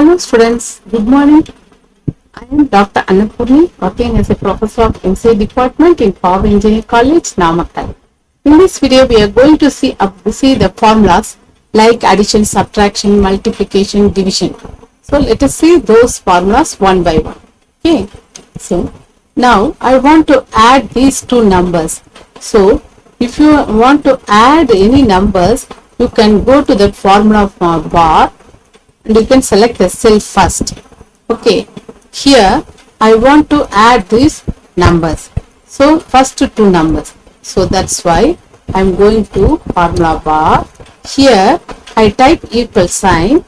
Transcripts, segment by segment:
Hello students, good morning. I am Dr. Annapurni, working as a professor of MCA department in Power Engineering College, Namakkal. In this video, we are going to see the formulas like addition, subtraction, multiplication, division. So let us see those formulas one by one. Okay. So now I want to add these two numbers. So if you want to add any numbers, you can go to the formula bar and you can select the cell first. Okay, here I want to add these numbers. So first two numbers. So that's why I'm going to formula bar. Here I type equal sign.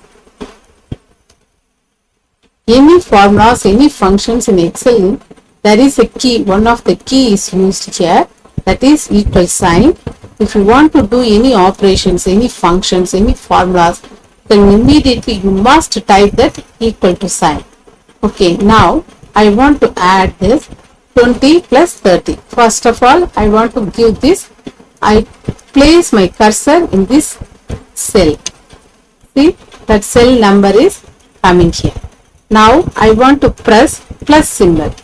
Any formulas, any functions in Excel, there is a key. One of the key is used here. That is equal sign. If you want to do any operations, any functions, any formulas, then immediately you must type that equal to sign. Okay, now I want to add this 20 plus 30. First of all, I want to give this. I place my cursor in this cell. See, that cell number is coming here. Now I want to press plus symbol.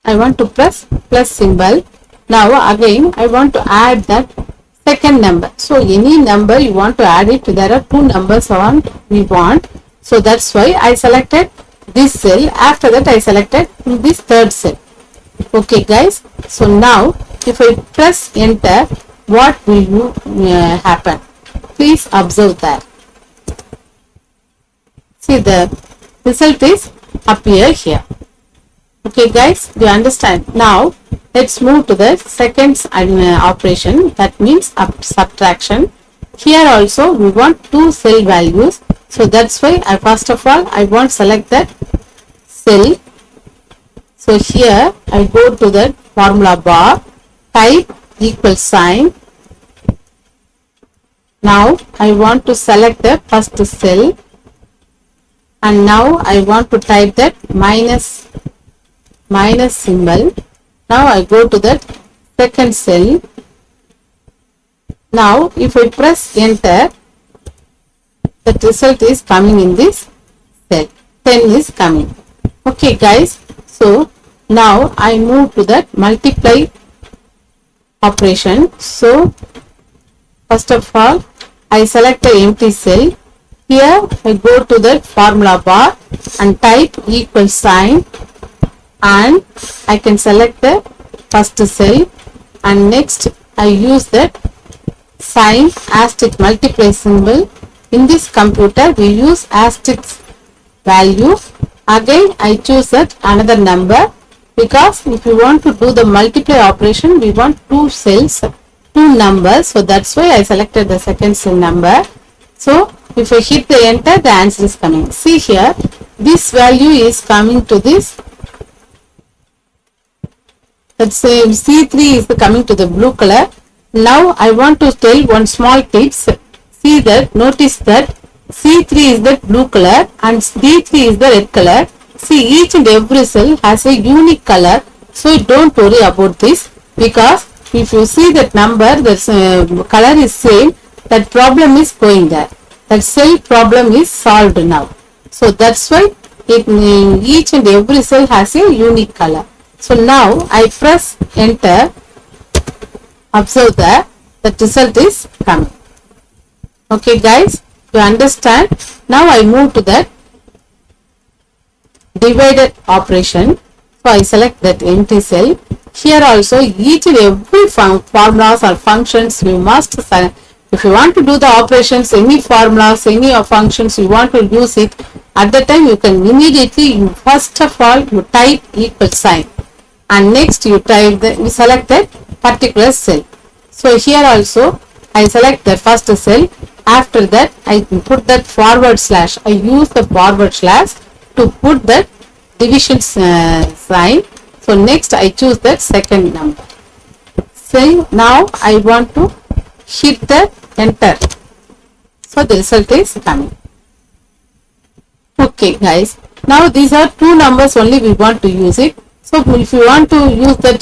I want to press plus symbol. Now again I want to add that second number. So any number you want to add it, there are two numbers on we want. So that's why I selected this cell. After that I selected this third cell. Okay guys. So now if I press enter, what will happen? Please observe that. See, the result is appear here. Okay guys, do you understand? Now let's move to the second operation, that means subtraction. Here also we want two cell values, so that's why I first of all I want to select that cell. So here I go to the formula bar, type equal sign. Now I want to select the first cell and now I want to type that minus symbol. Now I go to that second cell. Now if I press enter, the result is coming in this cell. 10 is coming. Okay guys, so now I move to that multiply operation. So first of all I select the empty cell. Here I go to the formula bar and type equal sign, and I can select the first cell, and next I use that sign asterisk multiply symbol. In this computer we use asterisk value. Again I choose that another number, because if you want to do the multiply operation we want two cells, two numbers, so that's why I selected the second cell number. So if I hit the enter, the answer is coming. See here, this value is coming to this. Let's say C3 is coming to the blue color. Now I want to tell one small tips. See that, notice that C3 is the blue color and D3 is the red color. See, each and every cell has a unique color. So don't worry about this, because if you see that number, the color is same, that problem is going there. That cell problem is solved now. So that's why each and every cell has a unique color. So now I press enter. Observe that the result is coming. Okay guys, you understand? Now I move to that divided operation. So I select that empty cell. Here also each and every formulas or functions we must select. If you want to do the operations, any formulas, any functions you want to use it, at the time you can immediately, first of all you type equal sign, and next you select that particular cell. So here also I select the first cell. After that I put that forward slash. I use the forward slash to put that division sign. So next I choose that second number. So now I want to hit the enter. So the result is coming. Okay guys, now these are two numbers only we want to use it. So if you want to use that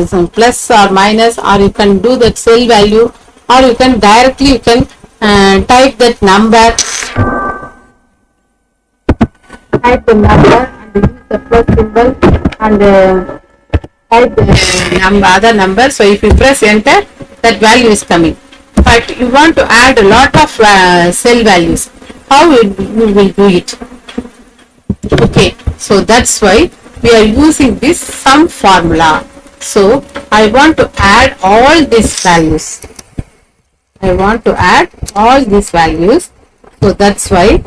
some plus or minus, or you can do that cell value, or you can directly type that number, type the number and use the plus symbol and type the other number. So if you press enter, that value is coming. But you want to add a lot of cell values. How you will do it? Okay, so that's why we are using this sum formula. So I want to add all these values. I want to add all these values. So that's why.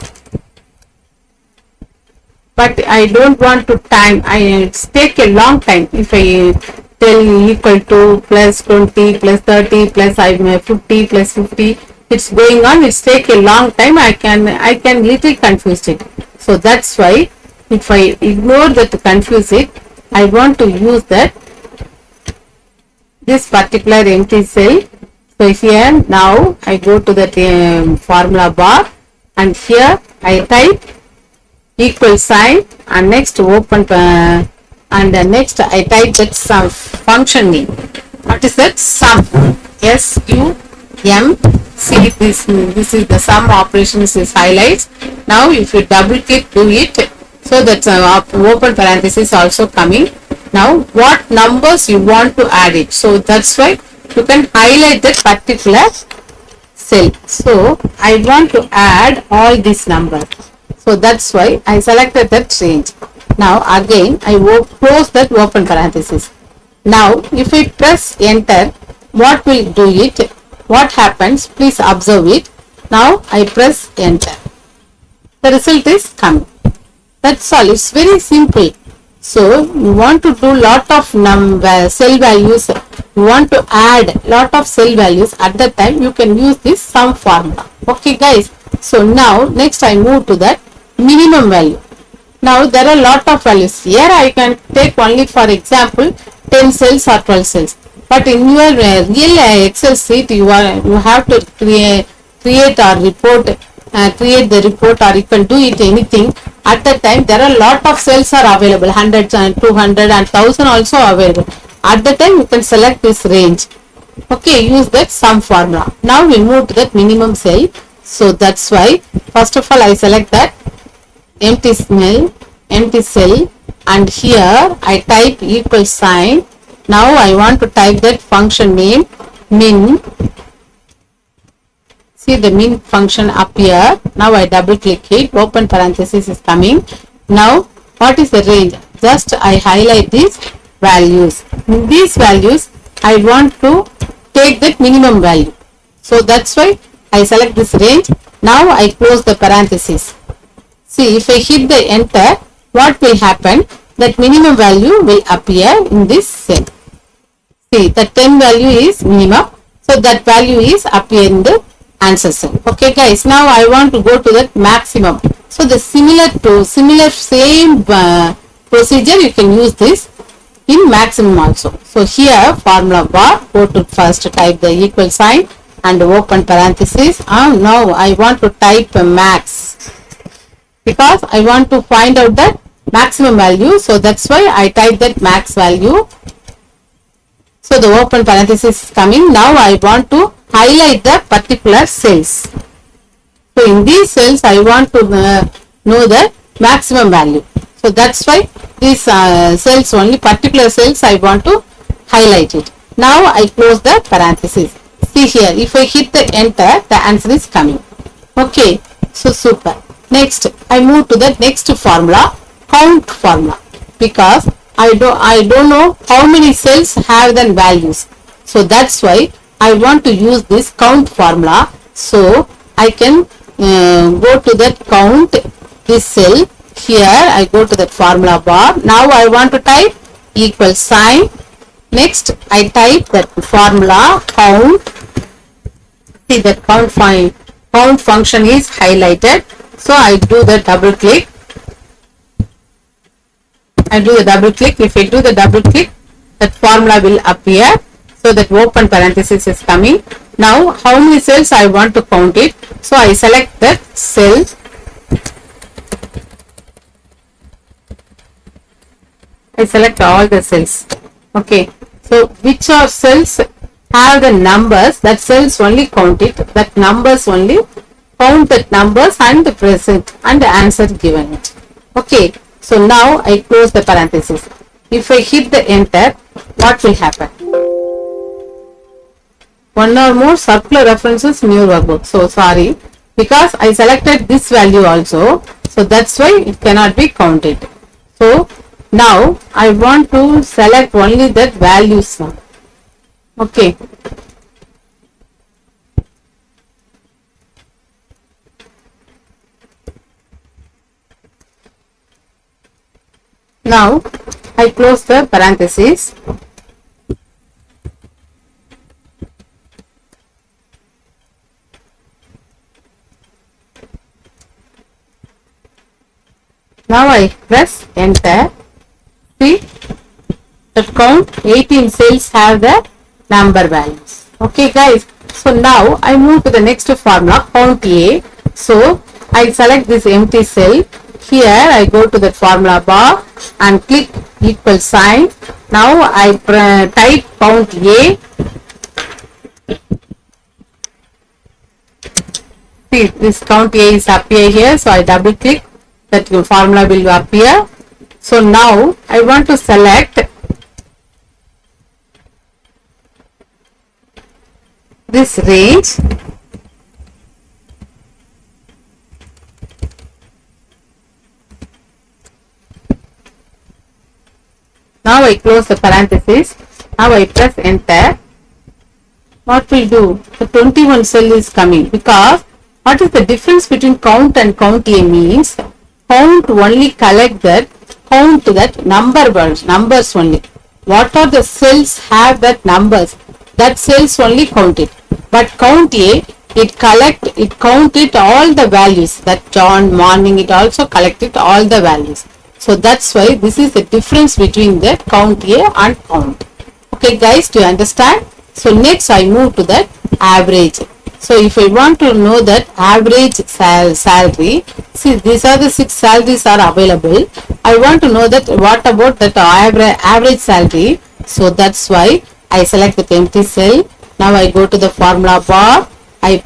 But I don't want to time. It's take a long time. If I tell equal to plus 20 plus 30 plus 50 plus 50, it's going on. It's take a long time. I can little confuse it. So that's why if I ignore that to confuse it, I want to use that this particular empty cell. So here now I go to that formula bar, and here I type equal sign, and next open and next I type that sum function name. What is that? Sum. S-U-M. See, this is the sum operations is highlights. Now if you double click do it, so that open parenthesis also coming. Now what numbers you want to add it. So that's why you can highlight that particular cell. So I want to add all these numbers. So that's why I selected that range. Now again I will close that open parenthesis. Now if I press enter, what will do it? What happens? Please observe it. Now I press enter. The result is coming. That's all. It's very simple. So you want to do lot of cell values. You want to add lot of cell values. At that time you can use this sum formula. Okay guys. So now next I move to that minimum value. Now there are lot of values. Here I can take only for example 10 cells or 12 cells. But in your real Excel sheet you have to create or report, create the report, or you can do it anything. At that time there are lot of cells are available, 100 and 200 and 1000 also available. At that time you can select this range. Okay, use that sum formula. Now we move to that minimum cell. So that's why first of all I select that empty cell, and here I type equal sign. Now I want to type that function name min. See the min function up here. Now I double click it, open parenthesis is coming. Now what is the range? Just I highlight these values. In these values I want to take that minimum value. So that's why I select this range. Now I close the parenthesis. See, if I hit the enter, what will happen? That minimum value will appear in this cell. See, the 10 value is minimum. So that value is appear in the answer cell. Okay guys, now I want to go to that maximum. So the similar same procedure you can use this in maximum also. So here formula bar, go to first type the equal sign and open parenthesis. Now I want to type max, because I want to find out that maximum value. So that's why I type that max value. So the open parenthesis is coming. Now I want to highlight the particular cells. So in these cells I want to know the maximum value. So that's why these cells, only particular cells I want to highlight it. Now I close the parenthesis. See here, if I hit the enter, the answer is coming. Okay, so super. Next I move to the next formula, count formula, because I don't know how many cells have the values. So that's why I want to use this count formula. So I can go to that count this cell. Here I go to that formula bar. Now I want to type equal sign. Next I type that formula count. See that count function is highlighted. So I do the double click. If I do the double click, that formula will appear. So that open parenthesis is coming. Now how many cells I want to count it. So I select that cell. I select all the cells. Okay. So which are cells have the numbers, that cells only count it, that numbers only count that numbers and the present and the answer given it. Okay. So now I close the parenthesis. If I hit the enter, what will happen? One or more circular references in your workbook. So sorry, because I selected this value also, so that's why it cannot be counted. So now I want to select only that values now. Okay. Now I close the parenthesis. Now I press enter. See, the count 18 cells have the number values. Okay guys, so now I move to the next formula, count A. So I select this empty cell. Here I go to the formula bar and click equal sign. Now I type count A. See, this count A is appear here, so I double click, that your formula will appear. So now I want to select this range. Now I close the parenthesis. Now I press enter. What will do? The 21 cell is coming, because what is the difference between count and count A means count only collect that, count that numbers only. What are the cells have that numbers, that cells only count it. But count A, it counted all the values, that John morning, it also collected all the values. So that's why this is the difference between the count A and count. Okay guys, do you understand? So next I move to that average. So if I want to know that average salary, see these are the 6 salaries are available. I want to know that what about that average salary. So that's why I select the empty cell. Now I go to the formula bar. I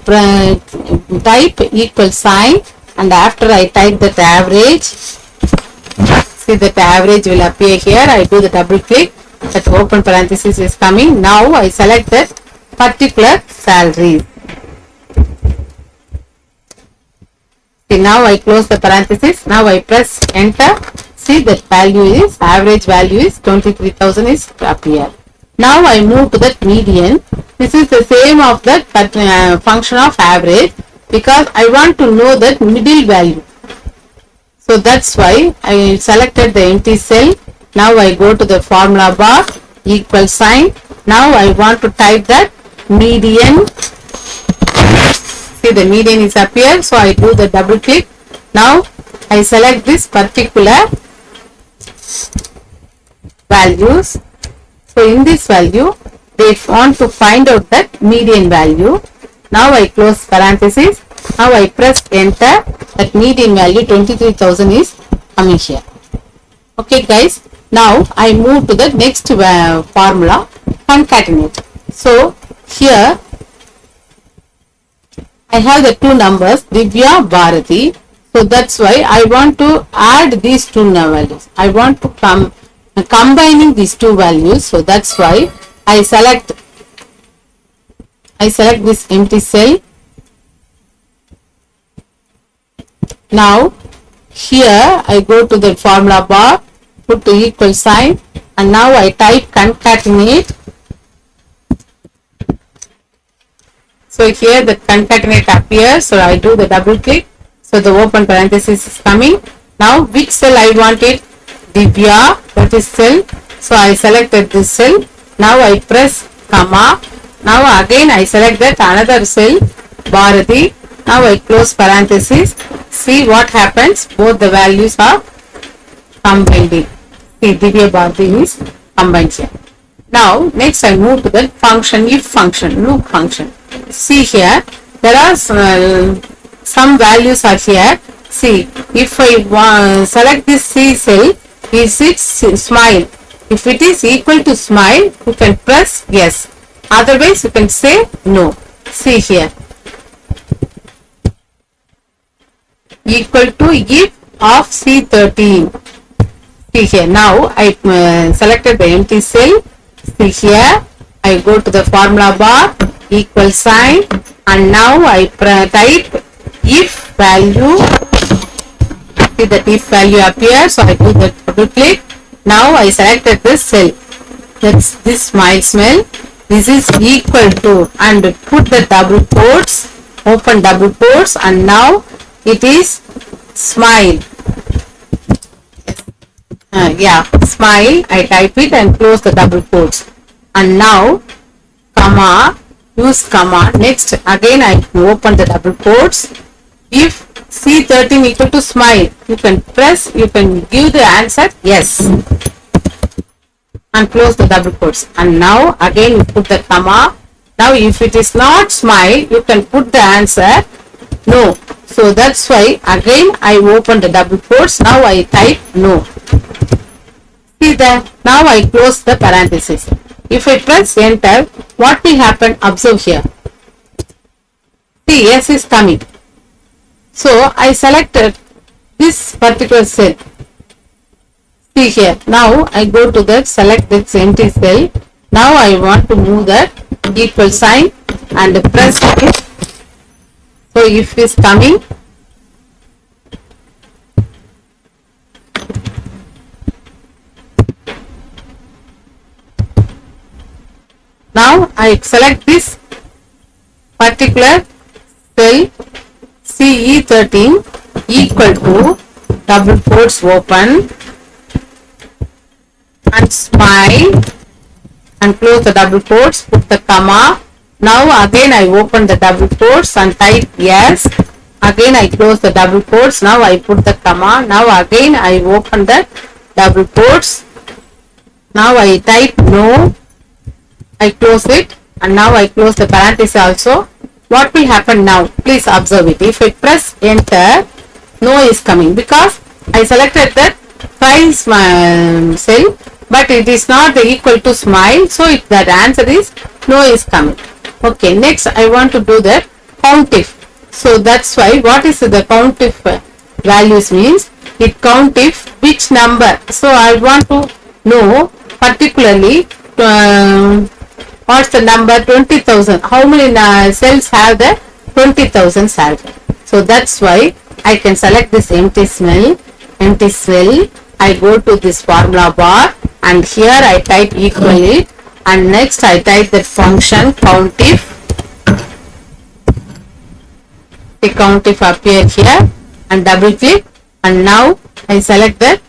type equal sign, and after I type that average, see that average will appear here. I do the double click, that open parenthesis is coming. Now I select that particular salary. Okay, now I close the parenthesis. Now I press enter. See that value is, average value is 23,000 is appear. Now I move to that median. This is the same of that function of average, because I want to know that middle value. So that's why I selected the empty cell. Now I go to the formula bar, equal sign. Now I want to type that median. See the median is appeared, so I do the double click. Now I select this particular values. So in this value, they want to find out that median value. Now I close parenthesis. Now I press enter. That median value 23,000 is coming here. Okay guys, now I move to the next formula, concatenate. So here I have the two numbers, Divya, Bharati. So that's why I want to add these two values. I want to combining these two values. So that's why I select this empty cell. Now here I go to the formula bar, put the equal sign, and now I type concatenate. So here the concatenate appears, so I do the double click. So the open parenthesis is coming. Now which cell I wanted? Divya, that is cell. So I selected this cell. Now I press comma. Now again I select that another cell, Bharati. Now I close parenthesis. See what happens, both the values are combined. See, Divya, Bharati is combined here. Now next I move to the function, if function, loop function. See here, there are some values are here. See, if I select this C cell, Is it smile? If it is equal to smile, you can press yes. Otherwise, you can say no. See here. Equal to if of C13. See here. Now I selected the empty cell. See here. I go to the formula bar, equal sign, and now I type if value. See that if value appears, so I do the double click. Now I selected this cell. That's this smile smell. This is equal to, and put the double quotes, open double quotes, and now it is smile. Yeah, smile. I type it and close the double quotes. And now, comma, use comma. Next, again I open the double quotes. If C13 equal to smile, you can press, you can give the answer yes. And close the double quotes. And now, again you put the comma. Now, if it is not smile, you can put the answer no. So that's why again I open the double quotes. Now I type no. See that? Now I close the parenthesis. If I press enter, what will happen? Observe here. See, yes is coming. So I selected this particular cell. See here. Now I go to that, select this empty cell. Now I want to move that equal sign and press it. So if is coming, now I select this particular cell CE13 equal to double quotes open and smile and close the double quotes, put the comma. Now again I open the double quotes and type yes. Again I close the double quotes. Now I put the comma. Now again I open the double quotes. Now I type no. I close it and now I close the parenthesis also. What will happen now? Please observe it. If I press enter, no is coming because I selected that try cell, but it is not equal to smile. So if that answer is no is coming. Okay, next I want to do the count if. So that's why what is the count if values means it count if which number. So I want to know particularly what's the number 20,000. How many cells have the 20,000 salary? So that's why I can select this empty cell. I go to this formula bar and here I type equal it and next I type that function count if. The count if appear here and double click and now I select that.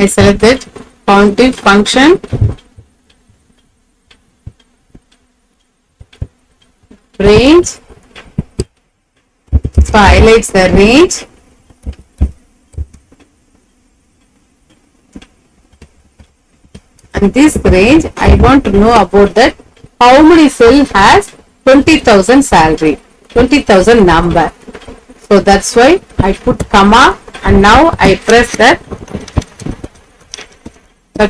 I select that count if function range. So highlights the range. And this range I want to know about that how many cell has 20,000 salary, 20,000 number. So that's why I put comma and now I press that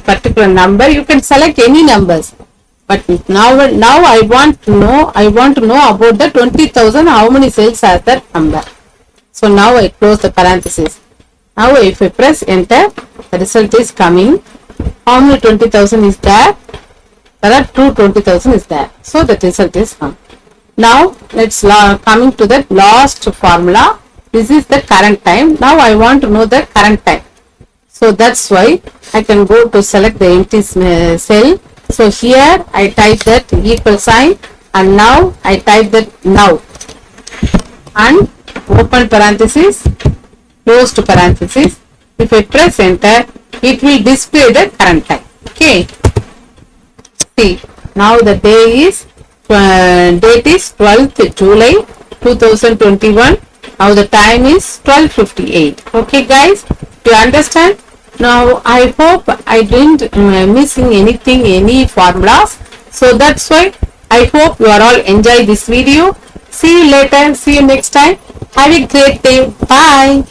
particular number. You can select any numbers, but now I want to know about the 20,000 how many cells has that number. So now I close the parenthesis. Now if I press enter, the result is coming. How many 20,000 is there? There are two 20,000 is there. So the result is come. Now let's coming to the last formula. This is the current time. Now I want to know the current time. So that's why I can go to select the empty cell. So here I type that equal sign and now I type that now and open parenthesis, close to parenthesis. If I press enter, it will display the current time. Okay. See, now the day is date is 12th July 2021. Now the time is 12:58. Okay, guys, do you understand? Now I hope I didn't missing anything, any formulas. So that's why I hope you are all enjoy this video. See you later. See you next time. Have a great day. Bye.